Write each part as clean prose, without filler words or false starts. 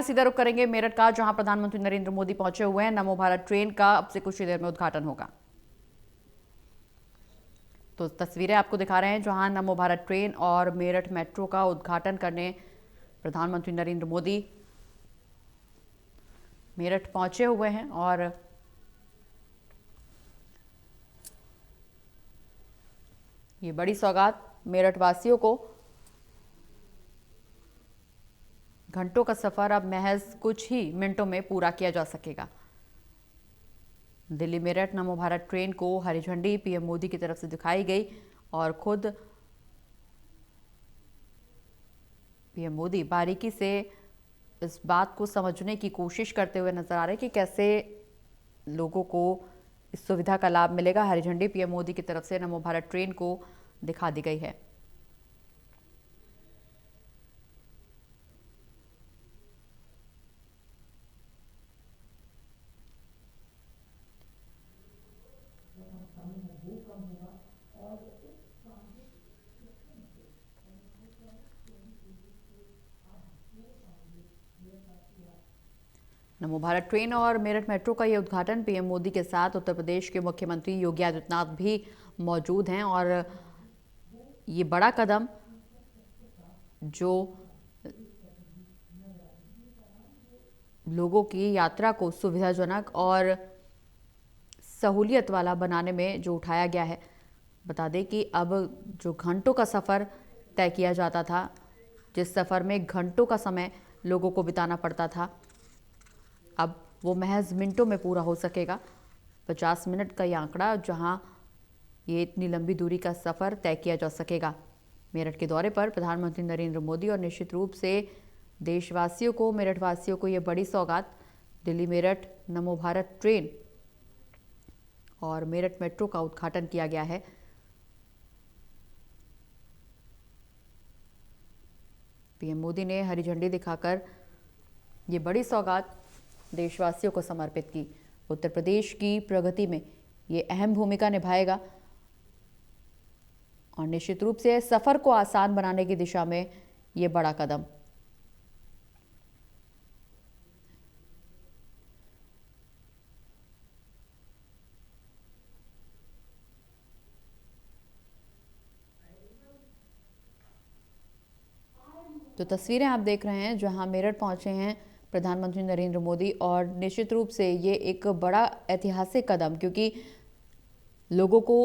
सीधा रुख करेंगे मेरठ का, जहां प्रधानमंत्री नरेंद्र मोदी पहुंचे हुए हैं। नमो भारत ट्रेन का अब से कुछ ही देर में उद्घाटन होगा। तो तस्वीरें आपको दिखा रहे हैं जहां नमो भारत ट्रेन और मेरठ मेट्रो का उद्घाटन करने प्रधानमंत्री नरेंद्र मोदी मेरठ पहुंचे हुए हैं। और ये बड़ी सौगात मेरठ वासियों को। घंटों का सफर अब महज कुछ ही मिनटों में पूरा किया जा सकेगा। दिल्ली मेरठ नमो भारत ट्रेन को हरी झंडी पीएम मोदी की तरफ से दिखाई गई और खुद पीएम मोदी बारीकी से इस बात को समझने की कोशिश करते हुए नजर आ रहे हैं कि कैसे लोगों को इस सुविधा का लाभ मिलेगा। हरी झंडी पीएम मोदी की तरफ से नमो भारत ट्रेन को दिखा दी गई है। नमो भारत ट्रेन और मेरठ मेट्रो का ये उद्घाटन पीएम मोदी के साथ उत्तर प्रदेश के मुख्यमंत्री योगी आदित्यनाथ भी मौजूद हैं। और ये बड़ा कदम जो लोगों की यात्रा को सुविधाजनक और सहूलियत वाला बनाने में जो उठाया गया है। बता दें कि अब जो घंटों का सफ़र तय किया जाता था, जिस सफ़र में घंटों का समय लोगों को बिताना पड़ता था, अब वो महज मिनटों में पूरा हो सकेगा। 50 मिनट का ये आंकड़ा, जहां ये इतनी लंबी दूरी का सफ़र तय किया जा सकेगा। मेरठ के दौरे पर प्रधानमंत्री नरेंद्र मोदी और निश्चित रूप से देशवासियों को, मेरठ वासियों को ये बड़ी सौगात। दिल्ली मेरठ नमो भारत ट्रेन और मेरठ मेट्रो का उद्घाटन किया गया है। पीएम मोदी ने हरी झंडी दिखाकर ये बड़ी सौगात देशवासियों को समर्पित की। उत्तर प्रदेश की प्रगति में ये अहम भूमिका निभाएगा और निश्चित रूप से सफर को आसान बनाने की दिशा में ये बड़ा कदम। तो तस्वीरें आप देख रहे हैं जहां मेरठ पहुंचे हैं प्रधानमंत्री नरेंद्र मोदी। और निश्चित रूप से ये एक बड़ा ऐतिहासिक कदम, क्योंकि लोगों को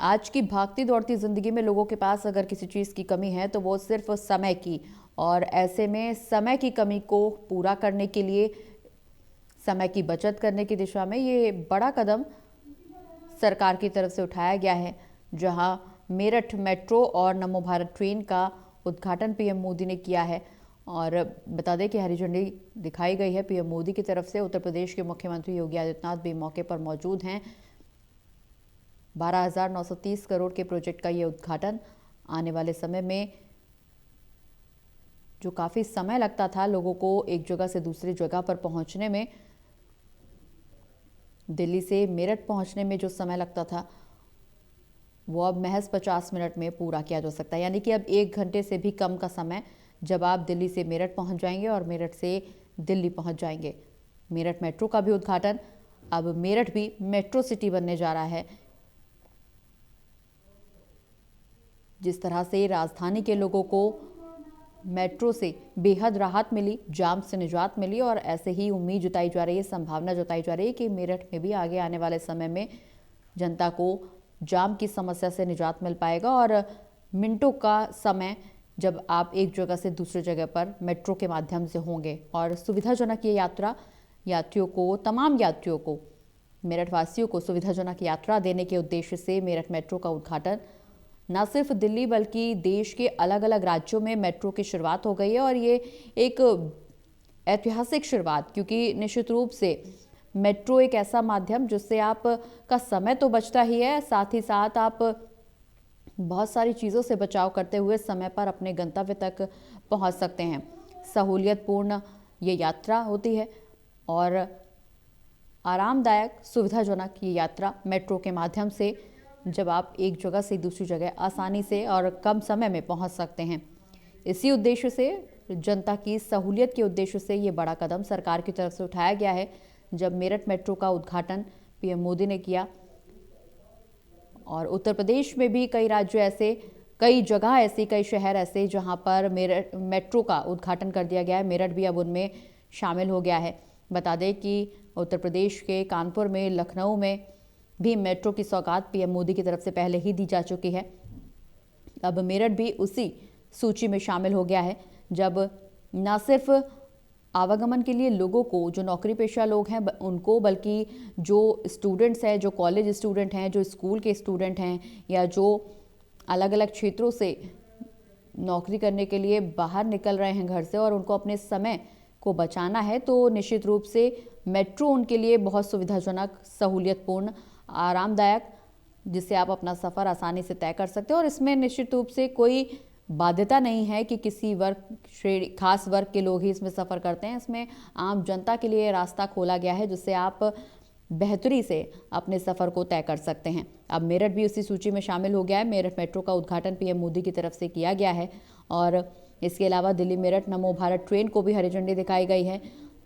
आज की भागती दौड़ती ज़िंदगी में लोगों के पास अगर किसी चीज़ की कमी है तो वो सिर्फ समय की, और ऐसे में समय की कमी को पूरा करने के लिए, समय की बचत करने की दिशा में ये बड़ा कदम सरकार की तरफ से उठाया गया है। जहां मेरठ मेट्रो और नमो भारत ट्रेन का उद्घाटन पीएम मोदी ने किया है। और बता दें कि हरी झंडी दिखाई गई है पीएम मोदी की तरफ से। उत्तर प्रदेश के मुख्यमंत्री योगी आदित्यनाथ भी मौके पर मौजूद हैं। 12,930 करोड़ के प्रोजेक्ट का ये उद्घाटन आने वाले समय में, जो काफ़ी समय लगता था लोगों को एक जगह से दूसरी जगह पर पहुंचने में, दिल्ली से मेरठ पहुंचने में जो समय लगता था, वो अब महज 50 मिनट में पूरा किया जा सकता है। यानी कि अब 1 घंटे से भी कम का समय, जब आप दिल्ली से मेरठ पहुंच जाएंगे और मेरठ से दिल्ली पहुंच जाएंगे। मेरठ मेट्रो का भी उद्घाटन, अब मेरठ भी मेट्रो सिटी बनने जा रहा है। जिस तरह से राजधानी के लोगों को मेट्रो से बेहद राहत मिली, जाम से निजात मिली, और ऐसे ही उम्मीद जताई जा रही है, संभावना जताई जा रही है कि मेरठ में भी आगे आने वाले समय में जनता को जाम की समस्या से निजात मिल पाएगा। और मिनटों का समय जब आप एक जगह से दूसरी जगह पर मेट्रो के माध्यम से होंगे, और सुविधाजनक ये यात्रा यात्रियों को, तमाम यात्रियों को, मेरठ वासियों को सुविधाजनक यात्रा देने के उद्देश्य से मेरठ मेट्रो का उद्घाटन न सिर्फ दिल्ली बल्कि देश के अलग अलग राज्यों में मेट्रो की शुरुआत हो गई है। और ये एक ऐतिहासिक शुरुआत, क्योंकि निश्चित रूप से मेट्रो एक ऐसा माध्यम जिससे आप का समय तो बचता ही है, साथ ही साथ आप बहुत सारी चीज़ों से बचाव करते हुए समय पर अपने गंतव्य तक पहुंच सकते हैं। सहूलियतपूर्ण ये यात्रा होती है और आरामदायक, सुविधाजनक ये यात्रा मेट्रो के माध्यम से, जब आप एक जगह से दूसरी जगह आसानी से और कम समय में पहुंच सकते हैं। इसी उद्देश्य से जनता की सहूलियत के उद्देश्य से ये बड़ा कदम सरकार की तरफ से उठाया गया है। जब मेरठ मेट्रो का उद्घाटन पीएम मोदी ने किया और उत्तर प्रदेश में भी कई राज्य ऐसे, कई जगह ऐसी, कई शहर ऐसे जहां पर मेरठ मेट्रो का उद्घाटन कर दिया गया है। मेरठ भी अब उनमें शामिल हो गया है। बता दें कि उत्तर प्रदेश के कानपुर में, लखनऊ में भी मेट्रो की सौगात पीएम मोदी की तरफ से पहले ही दी जा चुकी है। अब मेरठ भी उसी सूची में शामिल हो गया है, जब न सिर्फ आवागमन के लिए लोगों को, जो नौकरी पेशा लोग हैं उनको, बल्कि जो स्टूडेंट्स हैं, जो कॉलेज स्टूडेंट हैं, जो स्कूल के स्टूडेंट हैं, या जो अलग अलग क्षेत्रों से नौकरी करने के लिए बाहर निकल रहे हैं घर से और उनको अपने समय को बचाना है, तो निश्चित रूप से मेट्रो उनके लिए बहुत सुविधाजनक, सहूलियतपूर्ण, आरामदायक, जिससे आप अपना सफ़र आसानी से तय कर सकते हो। और इसमें निश्चित रूप से कोई बाध्यता नहीं है कि किसी वर्ग, श्रेणी, खास वर्ग के लोग ही इसमें सफ़र करते हैं। इसमें आम जनता के लिए रास्ता खोला गया है, जिससे आप बेहतरी से अपने सफ़र को तय कर सकते हैं। अब मेरठ भी उसी सूची में शामिल हो गया है। मेरठ मेट्रो का उद्घाटन पीएम मोदी की तरफ से किया गया है और इसके अलावा दिल्ली मेरठ नमो भारत ट्रेन को भी हरी झंडी दिखाई गई है।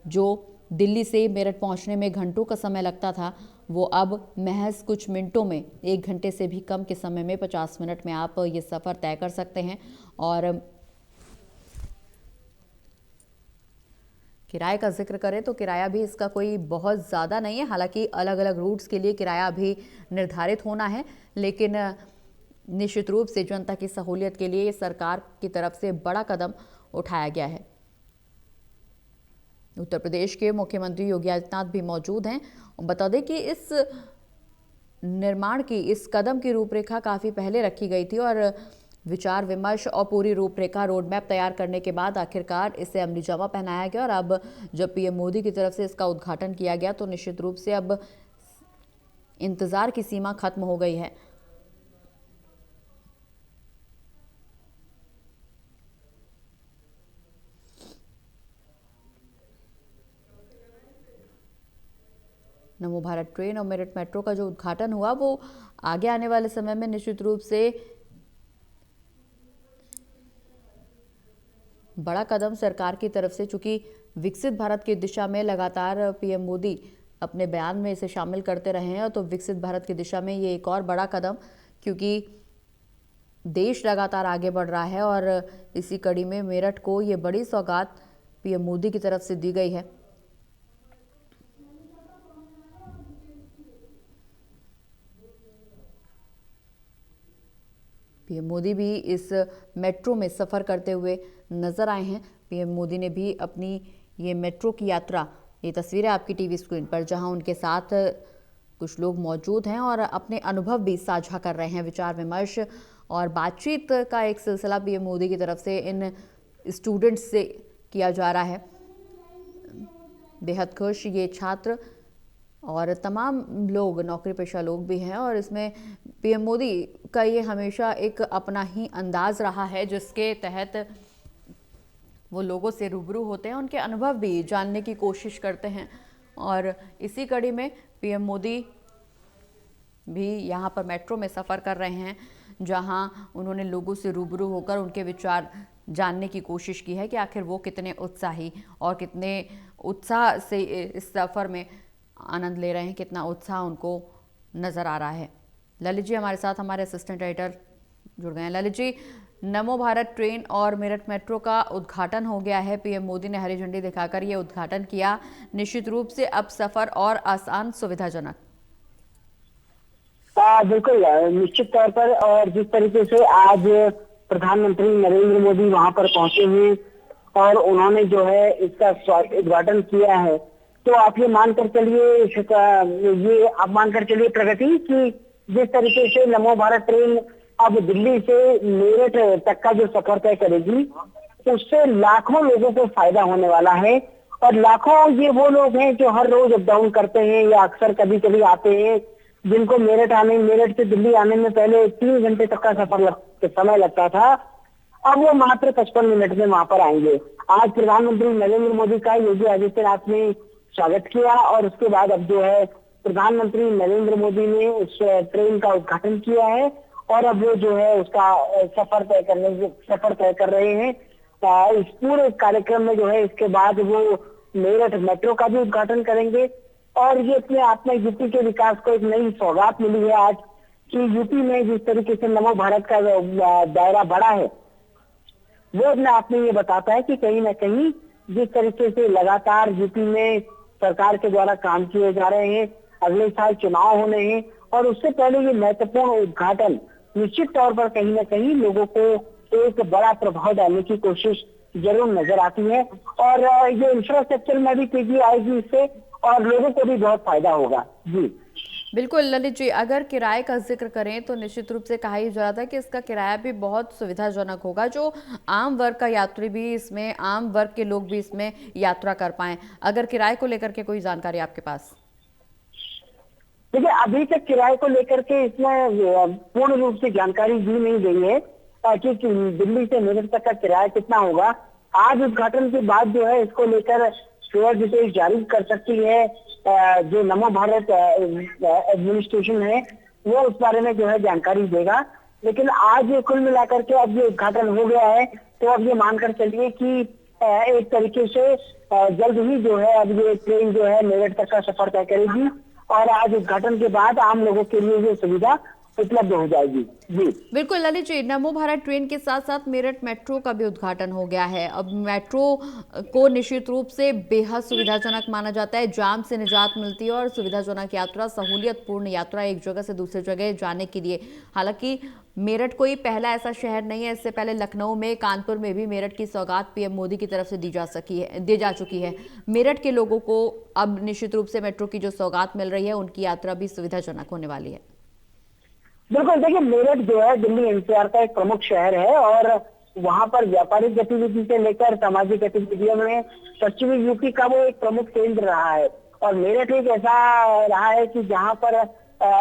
जो दिल्ली से मेरठ पहुंचने में घंटों का समय लगता था, वो अब महज कुछ मिनटों में, 1 घंटे से भी कम के समय में, 50 मिनट में आप ये सफ़र तय कर सकते हैं। और किराए का जिक्र करें तो किराया भी इसका कोई बहुत ज़्यादा नहीं है। हालांकि अलग अलग रूट्स के लिए किराया भी निर्धारित होना है, लेकिन निश्चित रूप से जनता की सहूलियत के लिए सरकार की तरफ से बड़ा कदम उठाया गया है। उत्तर प्रदेश के मुख्यमंत्री योगी आदित्यनाथ भी मौजूद हैं। बता दें कि इस निर्माण की, इस कदम की रूपरेखा काफ़ी पहले रखी गई थी और विचार विमर्श और पूरी रूपरेखा, रोड मैप तैयार करने के बाद आखिरकार इसे अमली जामा पहनाया गया। और अब जब पीएम मोदी की तरफ से इसका उद्घाटन किया गया तो निश्चित रूप से अब इंतज़ार की सीमा खत्म हो गई है। नमो भारत ट्रेन और मेरठ मेट्रो का जो उद्घाटन हुआ, वो आगे आने वाले समय में निश्चित रूप से बड़ा कदम सरकार की तरफ से, चूंकि विकसित भारत की दिशा में लगातार पीएम मोदी अपने बयान में इसे शामिल करते रहे हैं, तो विकसित भारत की दिशा में ये एक और बड़ा कदम, क्योंकि देश लगातार आगे बढ़ रहा है और इसी कड़ी में मेरठ को ये बड़ी सौगात पीएम मोदी की तरफ से दी गई है। पीएम मोदी भी इस मेट्रो में सफ़र करते हुए नजर आए हैं। पीएम मोदी ने भी अपनी ये मेट्रो की यात्रा, ये तस्वीरें आपकी टीवी स्क्रीन पर, जहां उनके साथ कुछ लोग मौजूद हैं और अपने अनुभव भी साझा कर रहे हैं। विचार विमर्श और बातचीत का एक सिलसिला पीएम मोदी की तरफ से इन स्टूडेंट्स से किया जा रहा है। बेहद खुश ये छात्र और तमाम लोग, नौकरी पेशा लोग भी हैं। और इसमें पीएम मोदी का ये हमेशा एक अपना ही अंदाज रहा है, जिसके तहत वो लोगों से रूबरू होते हैं, उनके अनुभव भी जानने की कोशिश करते हैं। और इसी कड़ी में पीएम मोदी भी यहाँ पर मेट्रो में सफ़र कर रहे हैं, जहाँ उन्होंने लोगों से रूबरू होकर उनके विचार जानने की कोशिश की है कि आखिर वो कितने उत्साही और कितने उत्साह से इस सफ़र में आनंद ले रहे हैं, कितना उत्साह उनको नज़र आ रहा है। ललित जी हमारे साथ, हमारे असिस्टेंट एडिटर जुड़ गए हैं। ललित जी, नमो भारत ट्रेन और मेरठ मेट्रो का उद्घाटन हो गया है। पीएम मोदी ने हरी झंडी दिखाकर ये उद्घाटन किया। निश्चित रूप से अब सफ़र और आसान, सुविधाजनक। बिल्कुल, निश्चित तौर पर। और जिस तरीके से आज प्रधानमंत्री नरेंद्र मोदी वहां पर पहुंचे हैं और उन्होंने जो है इसका उद्घाटन किया है, तो आप ये मानकर चलिए प्रगति कि जिस तरीके से नमो भारत ट्रेन अब दिल्ली से मेरठ तक का जो सफर तय करेगी, उससे लाखों लोगों को फायदा होने वाला है। और लाखों ये वो लोग हैं जो हर रोज अप डाउन करते हैं या अक्सर कभी कभी आते हैं, जिनको मेरठ से दिल्ली आने में पहले 3 घंटे तक का समय लगता था, अब वो मात्र 55 मिनट में वहां पर आएंगे। आज प्रधानमंत्री नरेंद्र मोदी का योगी आदित्यनाथ ने स्वागत किया और उसके बाद अब जो है प्रधानमंत्री नरेंद्र मोदी ने उस ट्रेन का उद्घाटन किया है और अब वो जो है उसका सफर तय कर रहे हैं। इस पूरे कार्यक्रम में जो है इसके बाद वो मेरठ मेट्रो का भी उद्घाटन करेंगे। और ये अपने आप में यूपी के विकास को एक नई सौगात मिली है आज, कि यूपी में जिस तरीके से नमो भारत का दायरा बढ़ा है, वो अपने आप में ये बताता है कि कहीं ना कहीं जिस तरीके से लगातार यूपी में सरकार के द्वारा काम किए जा रहे हैं, अगले साल चुनाव होने हैं और उससे पहले ये महत्वपूर्ण उद्घाटन निश्चित तौर पर कहीं ना कहीं लोगों को एक बड़ा प्रभाव डालने की कोशिश जरूर नजर आती है। और ये इंफ्रास्ट्रक्चर में भी तेजी आएगी इससे और लोगों को भी बहुत फायदा होगा। जी बिल्कुल ललित जी, अगर किराए का जिक्र करें तो निश्चित रूप से कहा ही जा रहा था कि इसका किराया भी बहुत सुविधाजनक होगा, जो आम वर्ग का यात्री भी इसमें, आम वर्ग के लोग भी इसमें यात्रा कर पाएं। अगर किराए को लेकर के कोई जानकारी आपके पास? देखिए, अभी तक किराए को लेकर के इसमें पूर्ण रूप से जानकारी दी नहीं गई है कि दिल्ली से मेरठ तक का किराया कितना होगा। आज उद्घाटन के बाद जो है इसको लेकर शेयर डिटेल जारी कर सकती है जो नमो भारत एडमिनिस्ट्रेशन है, वो उस बारे में जो है जानकारी देगा। लेकिन आज ये कुल मिलाकर के अब ये उद्घाटन हो गया है, तो अब ये मानकर चलिए कि एक तरीके से जल्द ही जो है अब ये ट्रेन जो है मेरठ तक का सफर तय करेगी और आज उद्घाटन के बाद आम लोगों के लिए ये सुविधा उपलब्ध हो जाएगी। जी बिल्कुल ललित जी, नमो भारत ट्रेन के साथ साथ मेरठ मेट्रो का भी उद्घाटन हो गया है। अब मेट्रो को निश्चित रूप से बेहद सुविधाजनक माना जाता है, जाम से निजात मिलती है और सुविधाजनक यात्रा, सहूलियतपूर्ण यात्रा एक जगह से दूसरी जगह जाने के लिए। हालांकि मेरठ कोई पहला ऐसा शहर नहीं है, इससे पहले लखनऊ में, कानपुर में भी मेरठ की सौगात पीएम मोदी की तरफ से दी जा चुकी है। मेरठ के लोगों को अब निश्चित रूप से मेट्रो की जो सौगात मिल रही है, उनकी यात्रा भी सुविधाजनक होने वाली है। बिल्कुल, देखिए मेरठ जो है दिल्ली एनसीआर का एक प्रमुख शहर है और वहां पर व्यापारिक गतिविधि से लेकर सामाजिक गतिविधियों में पश्चिमी यूपी का वो एक प्रमुख केंद्र रहा है। और मेरठ एक ऐसा रहा है कि जहां पर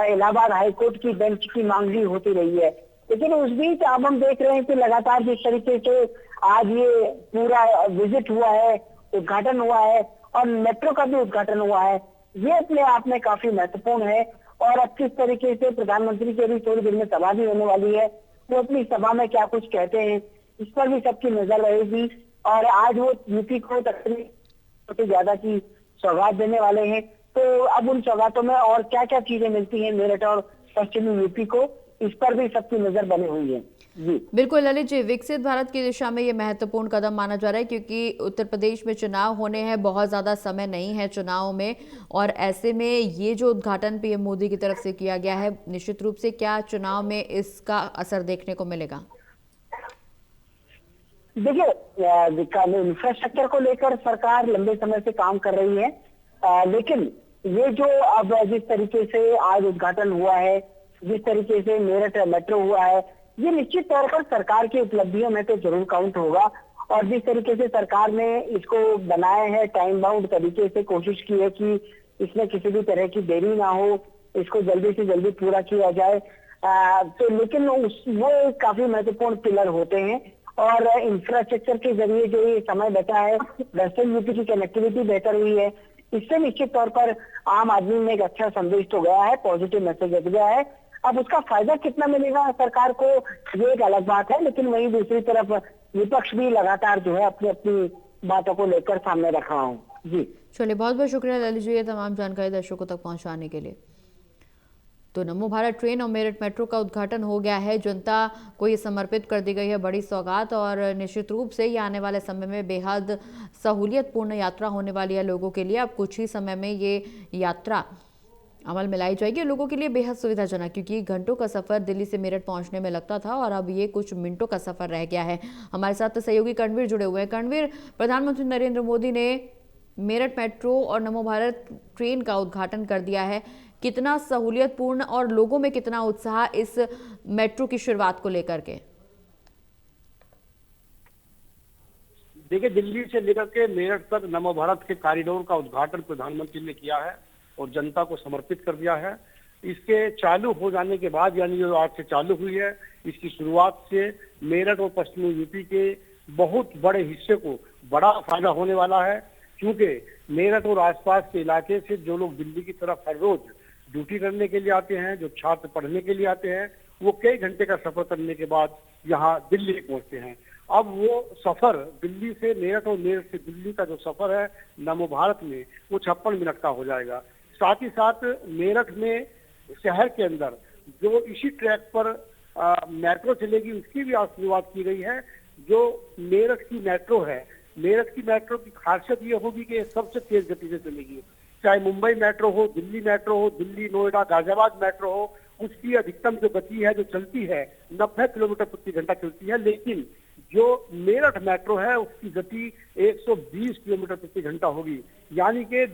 इलाहाबाद हाईकोर्ट की बेंच की मांग भी होती रही है। लेकिन उस बीच अब हम देख रहे हैं कि लगातार जिस तरीके से आज ये पूरा विजिट हुआ है, उद्घाटन हुआ है और मेट्रो का भी उद्घाटन हुआ है, ये अपने आप में काफी महत्वपूर्ण है। और अब किस तरीके से प्रधानमंत्री की अभी थोड़ी देर में सभा भी होने वाली है, वो अपनी सभा में क्या कुछ कहते हैं इस पर भी सबकी नजर रहेगी। और आज वो यूपी को तकरीबन ज्यादा की सौगात देने वाले हैं, तो अब उन सौगातों में और क्या क्या चीजें मिलती हैं मेरठ और पश्चिमी यूपी को, इस पर भी सबकी नजर बनी हुई है। जी बिल्कुल ललित जी, विकसित भारत की दिशा में ये महत्वपूर्ण कदम माना जा रहा है, क्योंकि उत्तर प्रदेश में चुनाव होने हैं, बहुत ज़्यादा समय नहीं है चुनाव में, और ऐसे में ये जो उद्घाटन पीएम मोदी की तरफ से किया गया है, निश्चित रूप से क्या चुनाव में इसका असर देखने को मिलेगा? देखिए, इंफ्रास्ट्रक्चर को लेकर सरकार लंबे समय से काम कर रही है, लेकिन ये जो अब जिस तरीके से आज उद्घाटन हुआ है, जिस तरीके से मेरठ मेट्रो हुआ है, ये निश्चित तौर पर सरकार की उपलब्धियों में तो जरूर काउंट होगा। और जिस तरीके से सरकार ने इसको बनाया है, टाइम बाउंड तरीके से कोशिश की है कि इसमें किसी भी तरह की देरी ना हो, इसको जल्दी से जल्दी पूरा किया जाए, तो लेकिन वो काफी महत्वपूर्ण पिलर होते हैं। और इंफ्रास्ट्रक्चर के जरिए जो ये समय बचा है, वेस्टर्न यूपी की कनेक्टिविटी बेहतर हुई है, इससे निश्चित तौर पर आम आदमी में एक अच्छा संदेश तो गया है, पॉजिटिव मैसेज लग गया है। अब उसका फायदा कितना मिलेगा सरकार को, ये एक अलग बात है। लेकिन वहीं दूसरी तरफ विपक्ष भी लगातार जो है अपनी अपनी बातों को लेकर सामने रख रहा हूँ। जी चलिए, बहुत बहुत शुक्रिया ललित जी, ये तमाम जानकारी दर्शकों तक पहुंचाने के लिए। तो नमो भारत ट्रेन और मेरठ मेट्रो का उद्घाटन हो गया है, जनता को ये समर्पित कर दी गई है बड़ी सौगात, और निश्चित रूप से ये आने वाले समय में बेहद सहूलियतपूर्ण यात्रा होने वाली है लोगों के लिए। अब कुछ ही समय में ये यात्रा अमल में लाई जाएगी, लोगों के लिए बेहद सुविधाजनक, क्योंकि घंटों का सफर दिल्ली से मेरठ पहुंचने में लगता था और अब ये कुछ मिनटों का सफर रह गया है। हमारे साथ सहयोगी कणवीर जुड़े हुए हैं। कणवीर, प्रधानमंत्री नरेंद्र मोदी ने मेरठ मेट्रो और नमो भारत ट्रेन का उद्घाटन कर दिया है, कितना सहूलियतपूर्ण और लोगों में कितना उत्साह इस मेट्रो की शुरुआत को लेकर के? देखिए, दिल्ली से लेकर के मेरठ तक नमो भारत के कॉरिडोर का उद्घाटन प्रधानमंत्री ने किया है और जनता को समर्पित कर दिया है। इसके चालू हो जाने के बाद, यानी जो आज से चालू हुई है, इसकी शुरुआत से मेरठ और पश्चिमी यूपी के बहुत बड़े हिस्से को बड़ा फायदा होने वाला है, क्योंकि मेरठ और आसपास के इलाके से जो लोग दिल्ली की तरफ हर रोज ड्यूटी करने के लिए आते हैं, जो छात्र पढ़ने के लिए आते हैं, वो कई घंटे का सफर करने के बाद यहाँ दिल्ली पहुंचते हैं। अब वो सफर दिल्ली से मेरठ और मेरठ से दिल्ली का जो सफर है नमो भारत में, वो 56 मिनट का हो जाएगा। साथ ही साथ मेरठ में शहर के अंदर जो इसी ट्रैक पर मेट्रो चलेगी, उसकी भी आज शुरुआत की गई है। जो मेरठ की मेट्रो है, मेरठ की मेट्रो की खासियत ये होगी कि सबसे तेज गति से चलेगी। चाहे मुंबई मेट्रो हो, दिल्ली मेट्रो हो, दिल्ली नोएडा गाजियाबाद मेट्रो हो, उसकी अधिकतम जो गति है जो चलती है 90 किलोमीटर प्रति घंटा चलती है। लेकिन जो मेरठ मेट्रो है उसकी गति 120 किलोमीटर प्रति घंटा होगी, यानी कि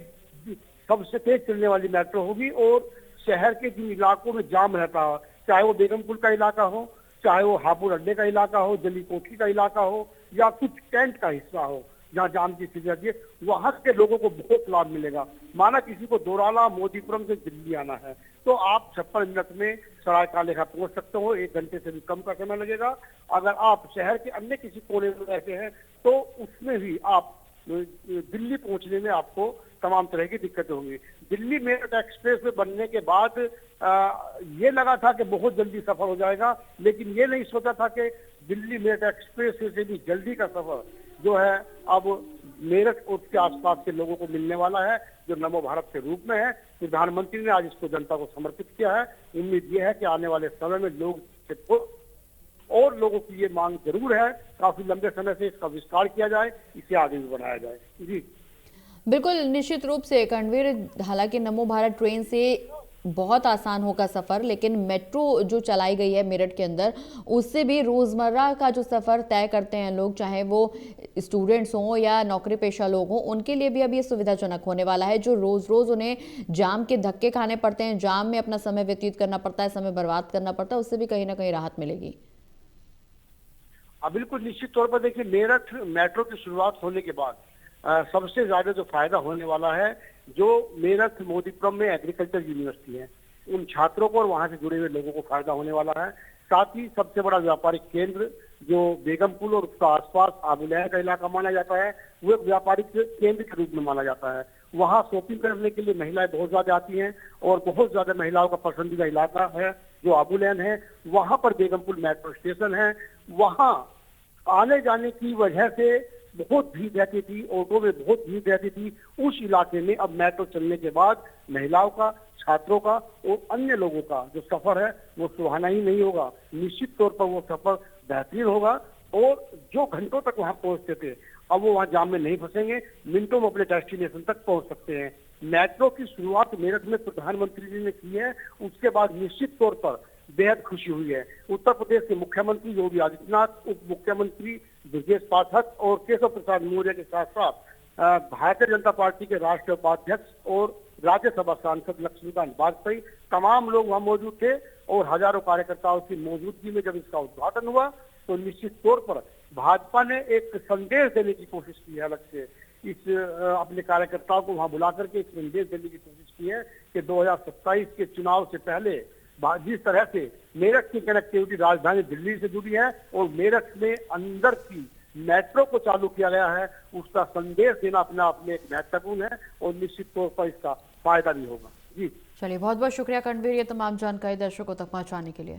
सबसे तेज चलने वाली मेट्रो होगी। और शहर के जिन इलाकों में जाम रहता है, चाहे वो बेगमपुर का इलाका हो, चाहे वो हापुड़ अड्डे का इलाका हो, जली कोठी का इलाका हो, या कुछ कैंट का हिस्सा हो जहाँ जाम की स्थिति रहती है, वहां के लोगों को बहुत लाभ मिलेगा। माना किसी को दोराला मोदीपुरम से दिल्ली आना है तो आप 56 मिनट में सराय कालेखा पहुंच सकते हो, 1 घंटे से भी कम का समय लगेगा। अगर आप शहर के अन्य किसी कोने में रहते हैं तो उसमें भी आप दिल्ली पहुंचने में आपको तमाम तरह की दिक्कतें होंगी। दिल्ली मेरठ एक्सप्रेस वे बनने के बाद ये लगा था कि बहुत जल्दी सफर हो जाएगा, लेकिन ये नहीं सोचा था कि दिल्ली मेरठ एक्सप्रेस से भी जल्दी का सफर जो है अब मेरठ और उसके आसपास के लोगों को मिलने वाला है, जो नमो भारत के रूप में है। प्रधानमंत्री ने आज इसको जनता को समर्पित किया है। उम्मीद यह है कि आने वाले समय में लोग और लोगों की ये मांग जरूर है, काफी लंबे समय से इसका विस्तार किया जाए, इसे आगे भी बढ़ाया जाए। जी बिल्कुल, निश्चित रूप से करणवीर, हालांकि नमो भारत ट्रेन से बहुत आसान होगा सफ़र, लेकिन मेट्रो जो चलाई गई है मेरठ के अंदर, उससे भी रोज़मर्रा का जो सफ़र तय करते हैं लोग, चाहे वो स्टूडेंट्स हों या नौकरी पेशा लोग हों, उनके लिए भी अब ये सुविधाजनक होने वाला है। जो रोज़ उन्हें जाम के धक्के खाने पड़ते हैं, जाम में अपना समय व्यतीत करना पड़ता है, समय बर्बाद करना पड़ता है, उससे भी कहीं ना कहीं राहत मिलेगी। बिल्कुल, निश्चित तौर पर देखिए, मेरठ मेट्रो की शुरुआत होने के बाद सबसे ज्यादा जो फायदा होने वाला है, जो मेरठ मोदीपुरम में एग्रीकल्चर यूनिवर्सिटी है, उन छात्रों को और वहां से जुड़े हुए लोगों को फायदा होने वाला है। साथ ही सबसे बड़ा व्यापारिक केंद्र जो बेगमपुर और उसका आसपास आबुलैया का इलाका माना जाता है, वो एक व्यापारिक केंद्र के रूप में माना जाता है। वहाँ शॉपिंग करने के लिए महिलाएं बहुत ज्यादा आती हैं और बहुत ज्यादा महिलाओं का पसंदीदा इलाका है जो आबुलैन है। वहां पर बेगमपुर मेट्रो स्टेशन है, वहां आने जाने की वजह से बहुत भीड़ रहती थी, ऑटो में बहुत भीड़ रहती थी। उस इलाके में अब मेट्रो चलने के बाद महिलाओं का, छात्रों का और अन्य लोगों का जो सफर है वो सुहाना ही नहीं होगा, निश्चित तौर पर वो सफर बेहतरीन होगा। और जो घंटों तक वहां पहुंचते थे, अब वो वहां जाम में नहीं फंसेंगे, मिनटों में अपने डेस्टिनेशन तक पहुंच सकते हैं। मेट्रो की शुरुआत मेरठ में प्रधानमंत्री जी ने की है, उसके बाद निश्चित तौर पर बेहद खुशी हुई है। उत्तर प्रदेश के मुख्यमंत्री योगी आदित्यनाथ, उप मुख्यमंत्री ब्रजेश पाठक और केशव प्रसाद मौर्य के साथ साथ भारतीय जनता पार्टी के राष्ट्रीय उपाध्यक्ष और राज्यसभा सांसद लक्ष्मीकांत वाजपेयी, तमाम लोग वहां मौजूद थे। और हजारों कार्यकर्ताओं की मौजूदगी में जब इसका उद्घाटन हुआ तो निश्चित तौर पर भाजपा ने एक संदेश देने की कोशिश की है, अलग से इस अपने कार्यकर्ताओं को वहां बुला करके एक संदेश देने की कोशिश की है कि 2027 के चुनाव से पहले जिस तरह से मेरठ की कनेक्टिविटी राजधानी दिल्ली से जुड़ी है और मेरठ में अंदर की मेट्रो को चालू किया गया है, उसका संदेश देना अपने आप में एक महत्वपूर्ण है और निश्चित तौर पर इसका फायदा भी होगा। जी चलिए, बहुत बहुत शुक्रिया करणवीर, ये तमाम जानकारी दर्शकों तक पहुंचाने के लिए।